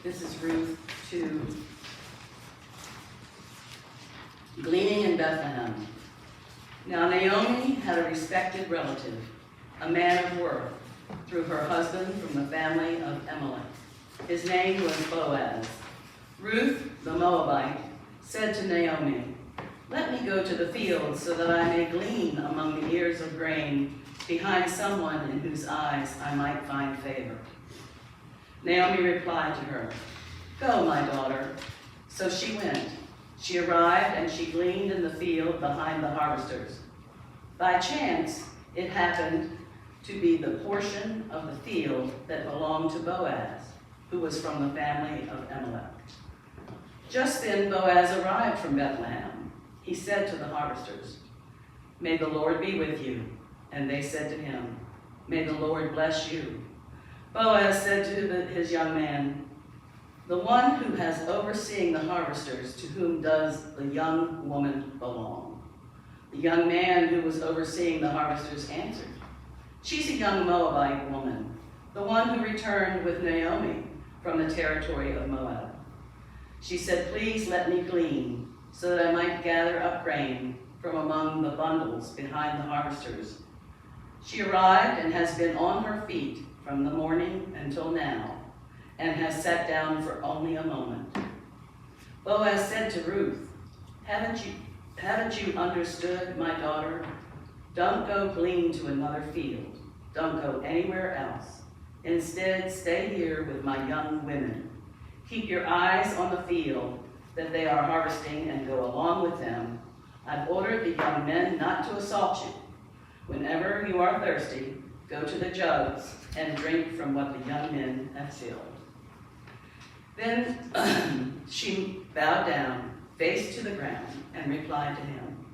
This is Ruth 2. Gleaning in Bethlehem. Now Naomi had a respected relative, a man of worth, through her husband from the family of Elimelech. His name was Boaz. Ruth, the Moabite, said to Naomi, "Let me go to the field so that I may glean among the ears of grain behind someone in whose eyes I might find favor." Naomi replied to her, "Go, my daughter." So she went. She arrived and she gleaned in the field behind the harvesters. By chance, it happened to be the portion of the field that belonged to Boaz, who was from the family of Elimelech. Just then Boaz arrived from Bethlehem. He said to the harvesters, "May the Lord be with you." And they said to him, "May the Lord bless you." Boaz said to his young man, "The one who has overseeing the harvesters, to whom does the young woman belong?" The young man who was overseeing the harvesters answered, "She's a young Moabite woman, the one who returned with Naomi from the territory of Moab." She said, "Please let me glean, so that I might gather up grain from among the bundles behind the harvesters." She arrived and has been on her feet from the morning until now, and has sat down for only a moment. Boaz said to Ruth, Haven't you understood, my daughter? Don't go glean to another field. Don't go anywhere else. Instead, stay here with my young women. Keep your eyes on the field that they are harvesting and go along with them. I've ordered the young men not to assault you. Whenever you are thirsty, go to the jugs and drink from what the young men have filled." Then she bowed down, face to the ground, and replied to him,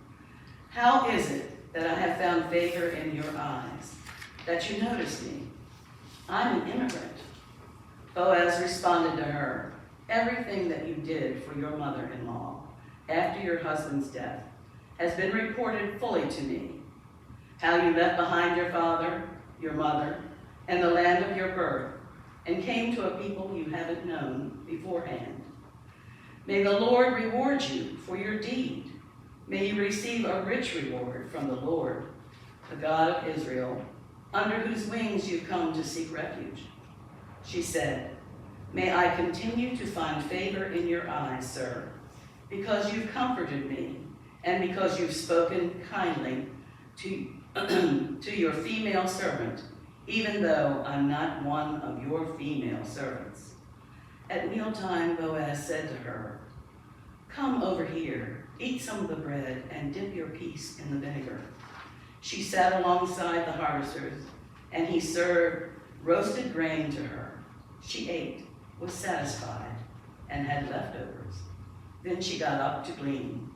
"How is it that I have found favor in your eyes, that you notice me? I'm an immigrant." Boaz responded to her, "Everything that you did for your mother-in-law after your husband's death has been reported fully to me. How you left behind your father, your mother, and the land of your birth, and came to a people you haven't known beforehand. May the Lord reward you for your deed. May you receive a rich reward from the Lord, the God of Israel, under whose wings you've come to seek refuge." She said, "May I continue to find favor in your eyes, sir, because you've comforted me, and because you've spoken kindly to your female servant, even though I'm not one of your female servants." At mealtime, Boaz said to her, "Come over here, eat some of the bread, and dip your piece in the vinegar." She sat alongside the harvesters, and he served roasted grain to her. She ate, was satisfied, and had leftovers. Then she got up to glean.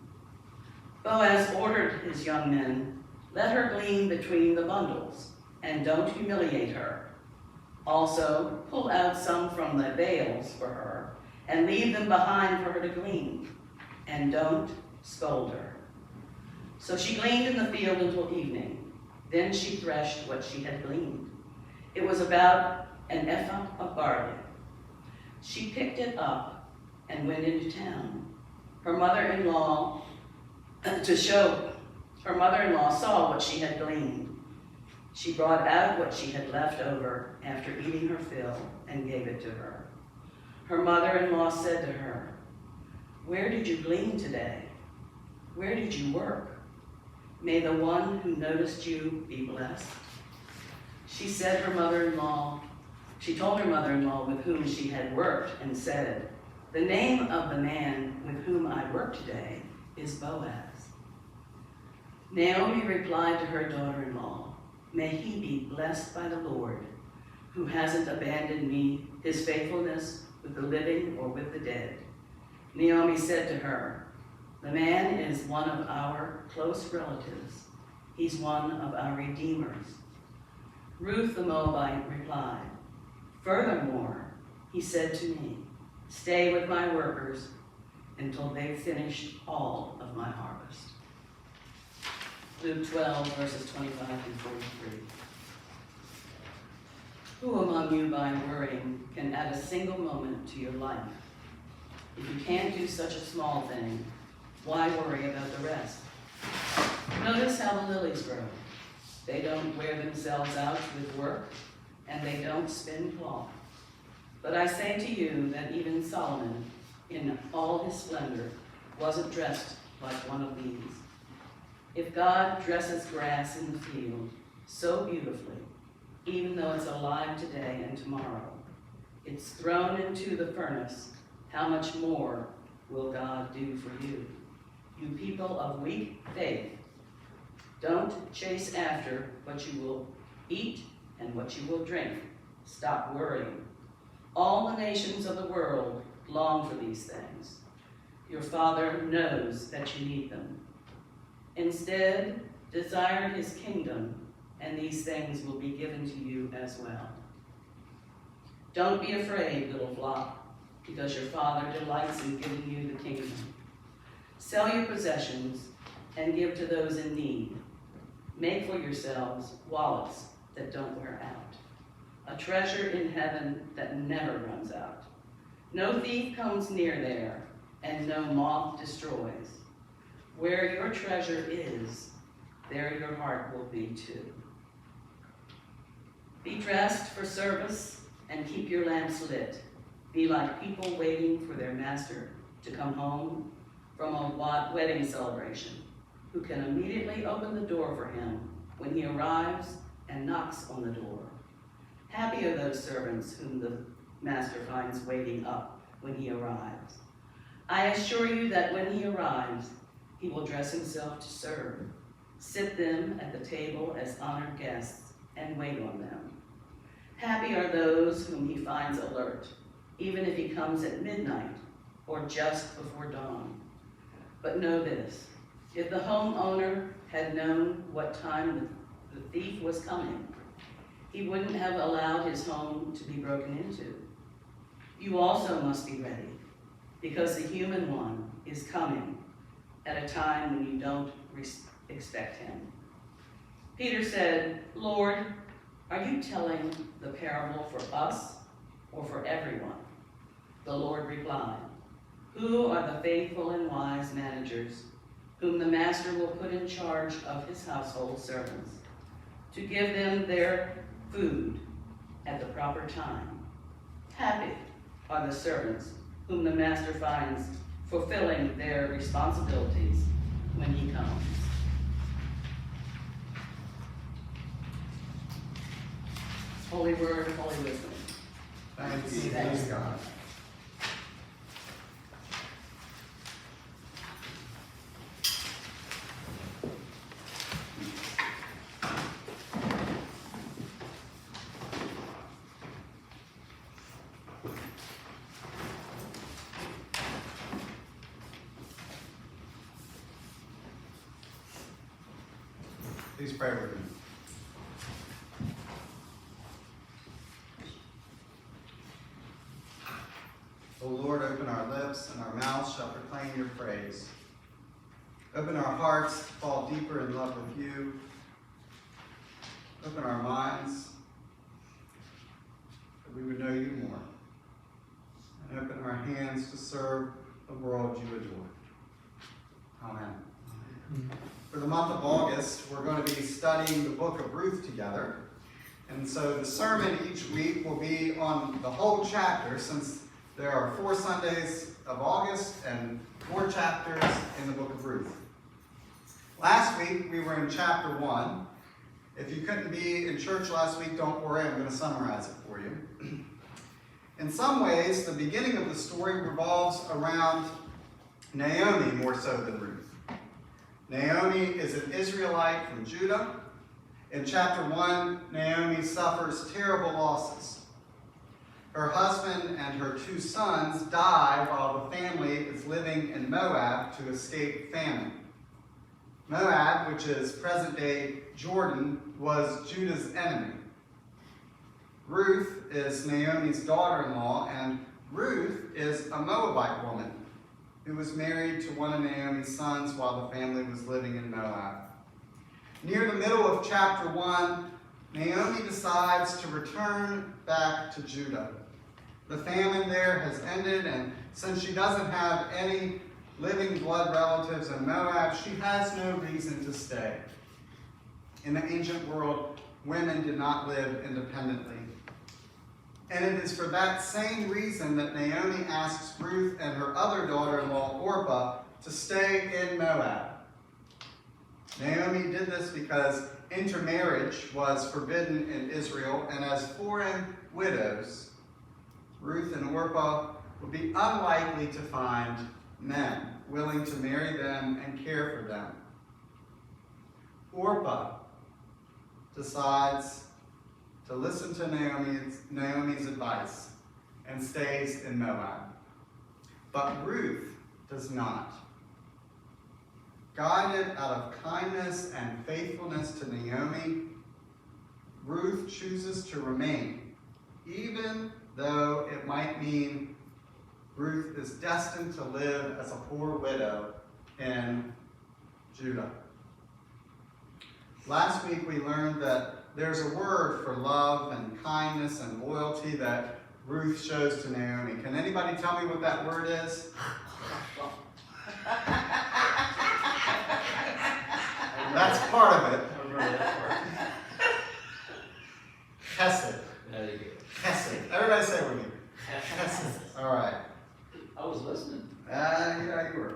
Boaz ordered his young men, "Let her glean between the bundles, and don't humiliate her. Also, pull out some from the bales for her, and leave them behind for her to glean, and don't scold her." So she gleaned in the field until evening. Then she threshed what she had gleaned. It was about an ephah of barley. She picked it up and went into town. Her mother-in-law saw what she had gleaned. She brought out what she had left over after eating her fill and gave it to her. Her mother-in-law said to her, "Where did you glean today? Where did you work? May the one who noticed you be blessed." She told her mother-in-law with whom she had worked and said, "The name of the man with whom I work today is Boaz." Naomi replied to her daughter-in-law, "May he be blessed by the Lord, who hasn't abandoned me, his faithfulness with the living or with the dead." Naomi said to her, "The man is one of our close relatives. He's one of our redeemers." Ruth the Moabite replied, "Furthermore, he said to me, 'Stay with my workers until they've finished all of my harvest.'" Luke 12, verses 25 and 43. Who among you by worrying can add a single moment to your life? If you can't do such a small thing, why worry about the rest? Notice how the lilies grow. They don't wear themselves out with work, and they don't spin cloth. But I say to you that even Solomon, in all his splendor, wasn't dressed like one of these. If God dresses grass in the field so beautifully, even though it's alive today and tomorrow, it's thrown into the furnace, how much more will God do for you? You people of weak faith, don't chase after what you will eat and what you will drink. Stop worrying. All the nations of the world long for these things. Your Father knows that you need them. Instead, desire his kingdom, and these things will be given to you as well. Don't be afraid, little flock, because your Father delights in giving you the kingdom. Sell your possessions and give to those in need. Make for yourselves wallets that don't wear out, a treasure in heaven that never runs out. No thief comes near there, and no moth destroys. Where your treasure is, there your heart will be too. Be dressed for service and keep your lamps lit. Be like people waiting for their master to come home from a wedding celebration, who can immediately open the door for him when he arrives and knocks on the door. Happy are those servants whom the master finds waiting up when he arrives. I assure you that when he arrives, he will dress himself to serve, sit them at the table as honored guests, and wait on them. Happy are those whom he finds alert, even if he comes at midnight or just before dawn. But know this, if the homeowner had known what time the thief was coming, he wouldn't have allowed his home to be broken into. You also must be ready, because the human one is coming at a time when you don't expect him. Peter said, Lord, are you telling the parable for us or for everyone? The Lord replied, who are the faithful and wise managers whom the master will put in charge of his household servants to give them their food at the proper time? Happy are the servants whom the master finds fulfilling their responsibilities when he comes. Holy word, holy wisdom. Thanks be to God. Please pray with me. O Lord, open our lips, and our mouths shall proclaim your praise. Open our hearts to fall deeper in love with you. Open our minds that we would know you more. And open our hands to serve the world you adore. Amen. For the month of August, we're going to be studying the book of Ruth together. And so the sermon each week will be on the whole chapter, since there are 4 Sundays of August and 4 chapters in the book of Ruth. Last week, we were in chapter 1. If you couldn't be in church last week, don't worry, I'm going to summarize it for you. In some ways, the beginning of the story revolves around Naomi more so than Ruth. Naomi is an Israelite from Judah. In chapter 1, Naomi suffers terrible losses. Her husband and her 2 sons die while the family is living in Moab to escape famine. Moab, which is present-day Jordan, was Judah's enemy. Ruth is Naomi's daughter-in-law, and Ruth is a Moabite woman who was married to one of Naomi's sons while the family was living in Moab. Near the middle of chapter 1, Naomi decides to return back to Judah. The famine there has ended, and since she doesn't have any living blood relatives in Moab, she has no reason to stay. In the ancient world, women did not live independently. And it is for that same reason that Naomi asks Ruth and her other daughter-in-law, Orpah, to stay in Moab. Naomi did this because intermarriage was forbidden in Israel, and as foreign widows, Ruth and Orpah would be unlikely to find men willing to marry them and care for them. Orpah decides to listen to Naomi's advice and stays in Moab. But Ruth does not. Guided out of kindness and faithfulness to Naomi, Ruth chooses to remain, even though it might mean Ruth is destined to live as a poor widow in Judah. Last week we learned that there's a word for love and kindness and loyalty that Ruth shows to Naomi. Can anybody tell me what that word is? That's part of it. I remember that part. Chesed. There you go. Chesed. Everybody say it with me. Chesed. All right. I was listening. Yeah, you were.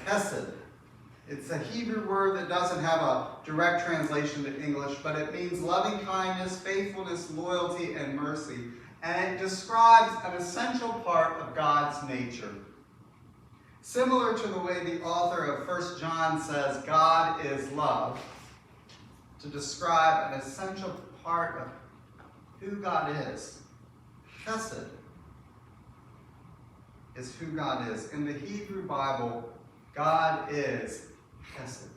Chesed. It's a Hebrew word that doesn't have a direct translation to English, but it means loving kindness, faithfulness, loyalty, and mercy. And it describes an essential part of God's nature. Similar to the way the author of 1 John says God is love, to describe an essential part of who God is. Chesed is who God is. In the Hebrew Bible, God is Chesed.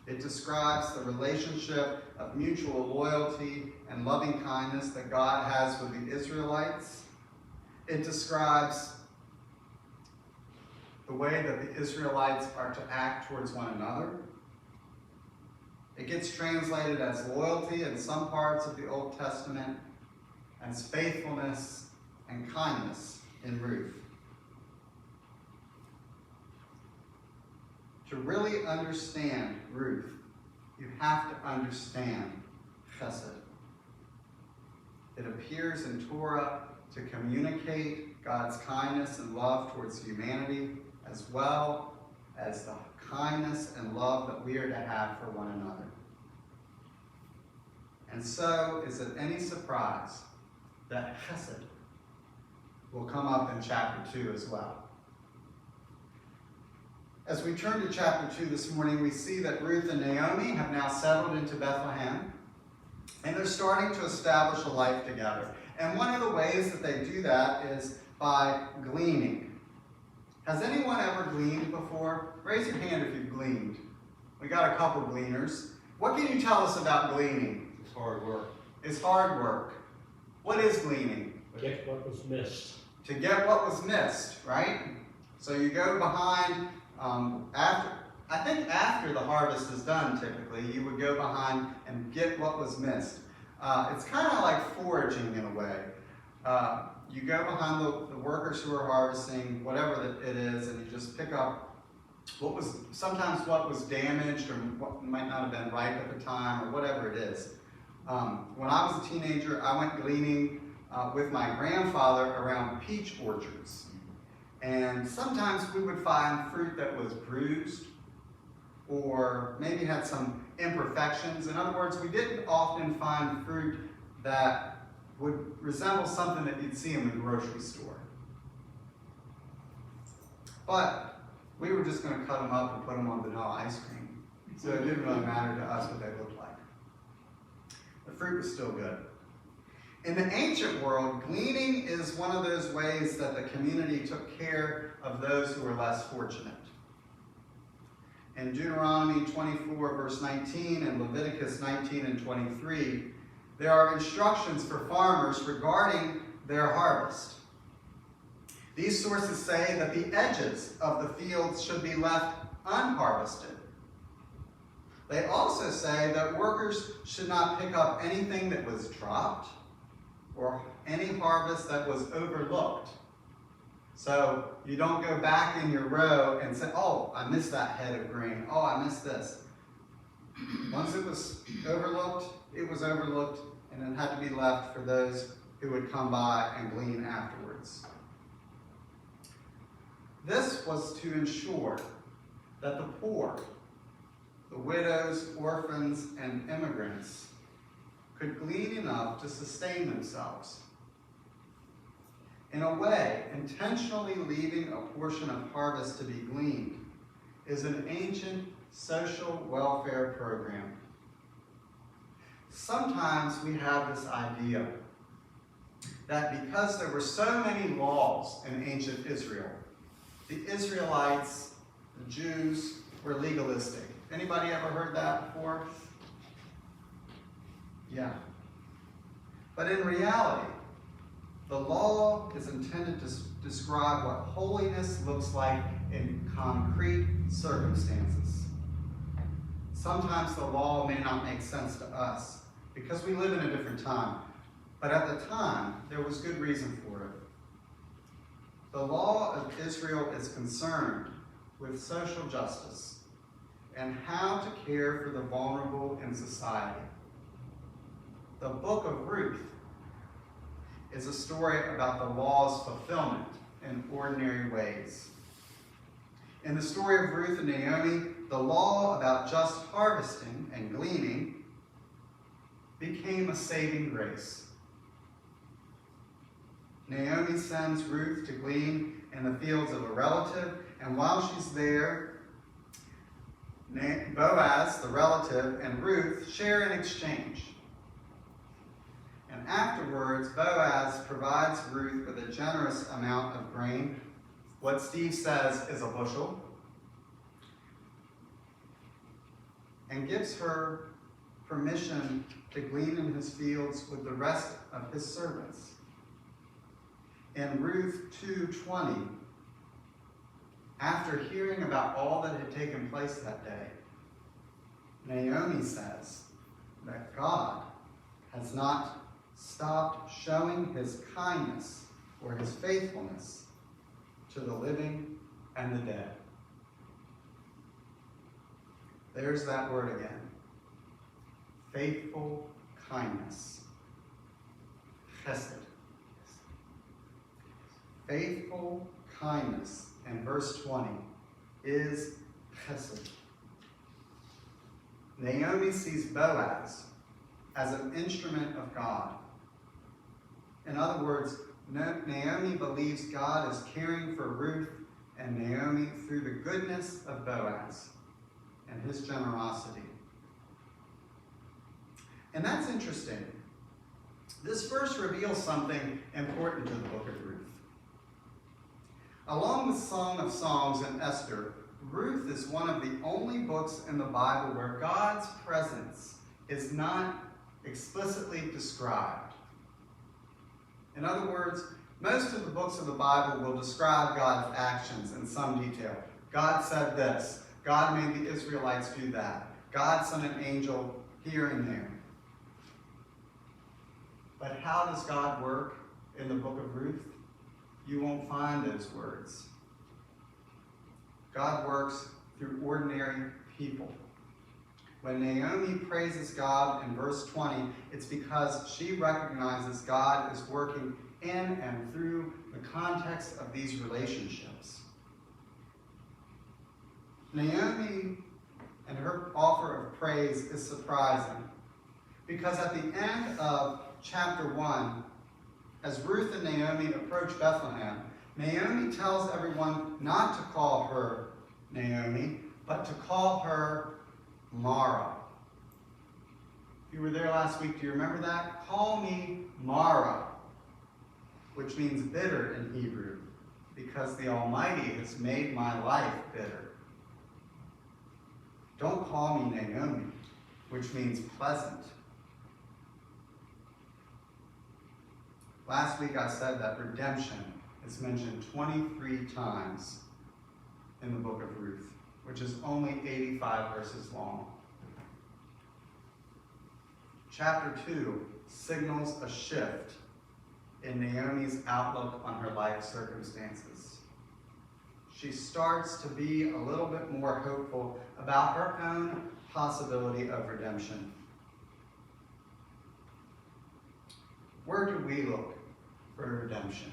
It describes the relationship of mutual loyalty and loving kindness that God has with the Israelites. It describes the way that the Israelites are to act towards one another. It gets translated as loyalty in some parts of the Old Testament, as faithfulness and kindness in Ruth. To really understand Ruth, you have to understand Chesed. It appears in Torah to communicate God's kindness and love towards humanity, as well as the kindness and love that we are to have for one another. And so, is it any surprise that Chesed will come up in chapter 2 as well? As we turn to chapter 2 this morning, we see that Ruth and Naomi have now settled into Bethlehem, and they're starting to establish a life together. And one of the ways that they do that is by gleaning. Has anyone ever gleaned before? Raise your hand if you've gleaned. We got a couple gleaners. What can you tell us about gleaning? It's hard work. It's hard work. What is gleaning? Get what was missed. To get what was missed, right? So you go behind, after the harvest is done, typically, you would go behind and get what was missed. It's kind of like foraging in a way. You go behind the workers who are harvesting, whatever it is, and you just pick up sometimes what was damaged or what might not have been ripe at the time or whatever it is. When I was a teenager, I went gleaning with my grandfather around peach orchards. And sometimes we would find fruit that was bruised or maybe had some imperfections. In other words, we didn't often find fruit that would resemble something that you'd see in the grocery store. But we were just going to cut them up and put them on vanilla ice cream. So it didn't really matter to us what they looked like. The fruit was still good. In the ancient world, gleaning is one of those ways that the community took care of those who were less fortunate. In Deuteronomy 24, verse 19, and Leviticus 19 and 23, there are instructions for farmers regarding their harvest. These sources say that the edges of the fields should be left unharvested. They also say that workers should not pick up anything that was dropped or any harvest that was overlooked. So you don't go back in your row and say, oh, I missed that head of grain. Oh, I missed this. Once it was overlooked, and it had to be left for those who would come by and glean afterwards. This was to ensure that the poor, the widows, orphans, and immigrants could glean enough to sustain themselves. In a way, intentionally leaving a portion of harvest to be gleaned is an ancient social welfare program. Sometimes we have this idea that because there were so many laws in ancient Israel, the Israelites, the Jews, were legalistic. Anybody ever heard that before? Yeah. But in reality, the law is intended to describe what holiness looks like in concrete circumstances. Sometimes the law may not make sense to us because we live in a different time. But at the time, there was good reason for it. The law of Israel is concerned with social justice and how to care for the vulnerable in society. The book of Ruth is a story about the law's fulfillment in ordinary ways. In the story of Ruth and Naomi, the law about just harvesting and gleaning became a saving grace. Naomi sends Ruth to glean in the fields of a relative, and while she's there, Boaz, the relative, and Ruth share an exchange. And afterwards, Boaz provides Ruth with a generous amount of grain, what Steve says is a bushel, and gives her permission to glean in his fields with the rest of his servants. In Ruth 2:20, after hearing about all that had taken place that day, Naomi says that God has not stopped showing his kindness or his faithfulness to the living and the dead. There's that word again. Faithful kindness. Chesed. Faithful kindness in verse 20 is chesed. Naomi sees Boaz as an instrument of God. In other words, Naomi believes God is caring for Ruth and Naomi through the goodness of Boaz and his generosity. And that's interesting. This verse reveals something important to the book of Ruth. Along with Song of Songs and Esther, Ruth is one of the only books in the Bible where God's presence is not explicitly described. In other words, most of the books of the Bible will describe God's actions in some detail. God said this. God made the Israelites do that. God sent an angel here and there. But how does God work in the book of Ruth? You won't find those words. God works through ordinary people. When Naomi praises God in verse 20, it's because she recognizes God is working in and through the context of these relationships. Naomi and her offer of praise is surprising because at the end of chapter 1, as Ruth and Naomi approach Bethlehem, Naomi tells everyone not to call her Naomi, but to call her Mara. If you were there last week, do you remember that? Call me Mara, which means bitter in Hebrew, because the Almighty has made my life bitter. Don't call me Naomi, which means pleasant. Last week I said that redemption is mentioned 23 times in the book of Ruth, which is only 85 verses long. chapter 2 signals a shift in Naomi's outlook on her life circumstances. She starts to be a little bit more hopeful about her own possibility of redemption. Where do we look for redemption?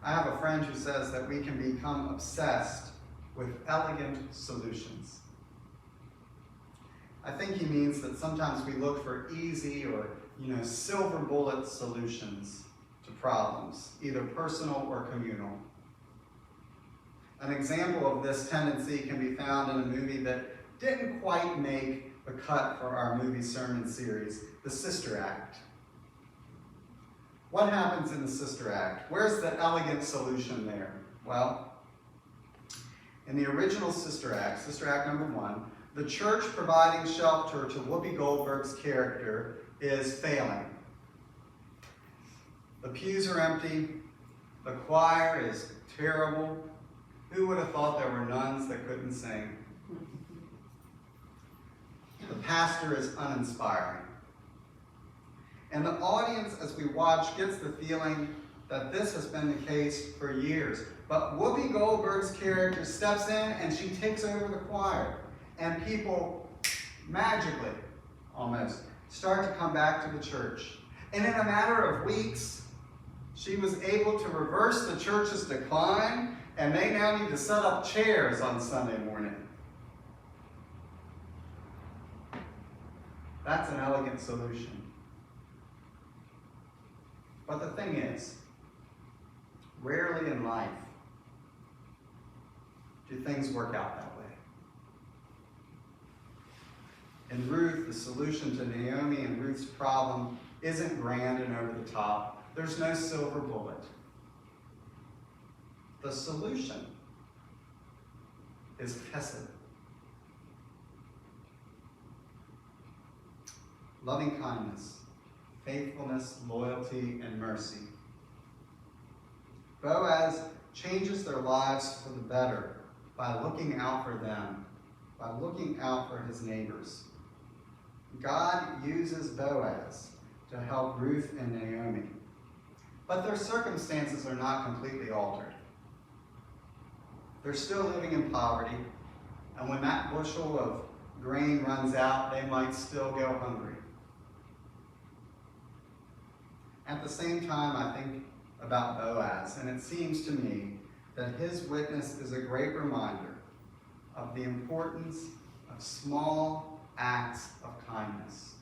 I have a friend who says that we can become obsessed with elegant solutions. I think he means that sometimes we look for easy or, silver bullet solutions to problems, either personal or communal. An example of this tendency can be found in a movie that didn't quite make the cut for our movie sermon series, The Sister Act. What happens in the Sister Act? Where's the elegant solution there? Well, in the original Sister Act number 1, the church providing shelter to Whoopi Goldberg's character is failing. The pews are empty. The choir is terrible. Who would have thought there were nuns that couldn't sing? The pastor is uninspiring. And the audience, as we watch, gets the feeling that this has been the case for years. But Whoopi Goldberg's character steps in and she takes over the choir. And people magically, almost, start to come back to the church. And in a matter of weeks, she was able to reverse the church's decline, and they now need to set up chairs on Sunday morning. That's an elegant solution. But the thing is, rarely in life do things work out that way. In Ruth, the solution to Naomi and Ruth's problem isn't grand and over the top. There's no silver bullet. The solution is chesed. Loving kindness, faithfulness, loyalty, and mercy. Boaz changes their lives for the better by looking out for them, by looking out for his neighbors. God uses Boaz to help Ruth and Naomi, but their circumstances are not completely altered. They're still living in poverty, and when that bushel of grain runs out, they might still go hungry. At the same time, I think about Boaz, and it seems to me that his witness is a great reminder of the importance of small acts of kindness.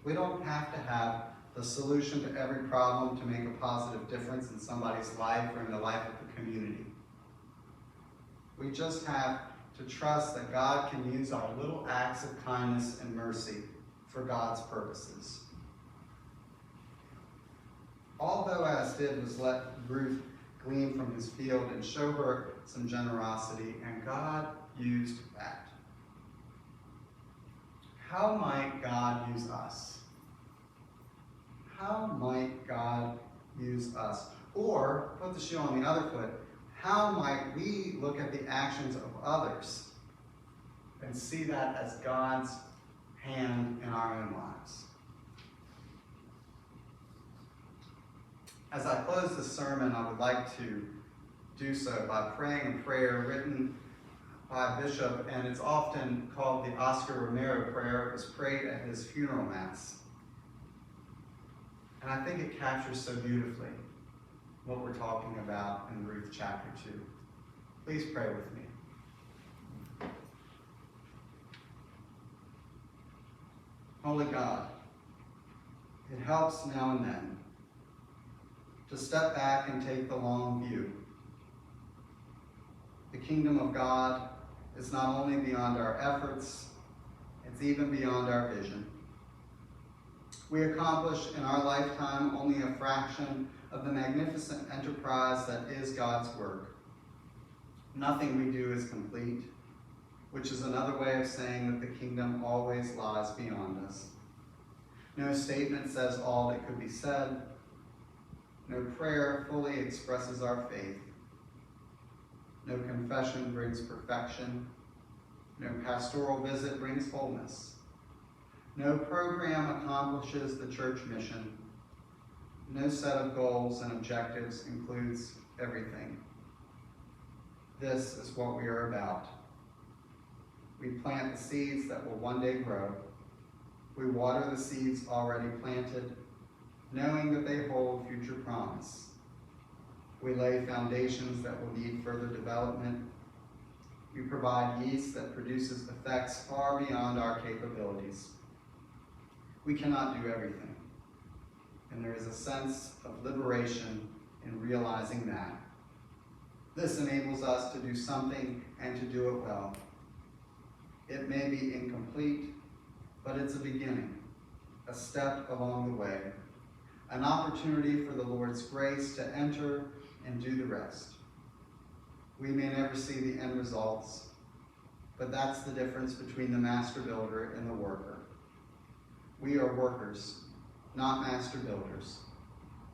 We don't have to have the solution to every problem to make a positive difference in somebody's life or in the life of the community. We just have to trust that God can use our little acts of kindness and mercy for God's purposes. All Boaz did was let Ruth glean from his field and show her some generosity, and God used that. How might God use us? How might God use us? Or, put the shoe on the other foot, how might we look at the actions of others and see that as God's hand in our own lives? As I close this sermon, I would like to do so by praying a prayer written by a bishop, and it's often called the Oscar Romero prayer. It was prayed at his funeral mass. And I think it captures so beautifully what we're talking about in Ruth chapter 2. Please pray with me. Holy God, it helps now and then to step back and take the long view. The kingdom of God is not only beyond our efforts, it's even beyond our vision. We accomplish in our lifetime only a fraction of the magnificent enterprise that is God's work. Nothing we do is complete, which is another way of saying that the kingdom always lies beyond us. No statement says all that could be said. No prayer fully expresses our faith. No confession brings perfection. No pastoral visit brings wholeness. No program accomplishes the church mission. No set of goals and objectives includes everything. This is what we are about. We plant the seeds that will one day grow. We water the seeds already planted, knowing that they hold future promise. We lay foundations that will need further development. We provide yeast that produces effects far beyond our capabilities. We cannot do everything, and there is a sense of liberation in realizing that. This enables us to do something and to do it well. It may be incomplete, but it's a beginning, a step along the way, an opportunity for the Lord's grace to enter and do the rest. We may never see the end results, but that's the difference between the master builder and the worker. We are workers, not master builders,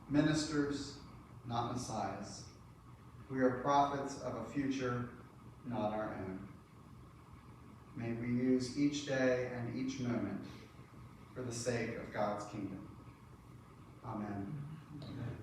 ministers, not messiahs. We are prophets of a future, not our own. May we use each day and each moment for the sake of God's kingdom. Amen. Amen.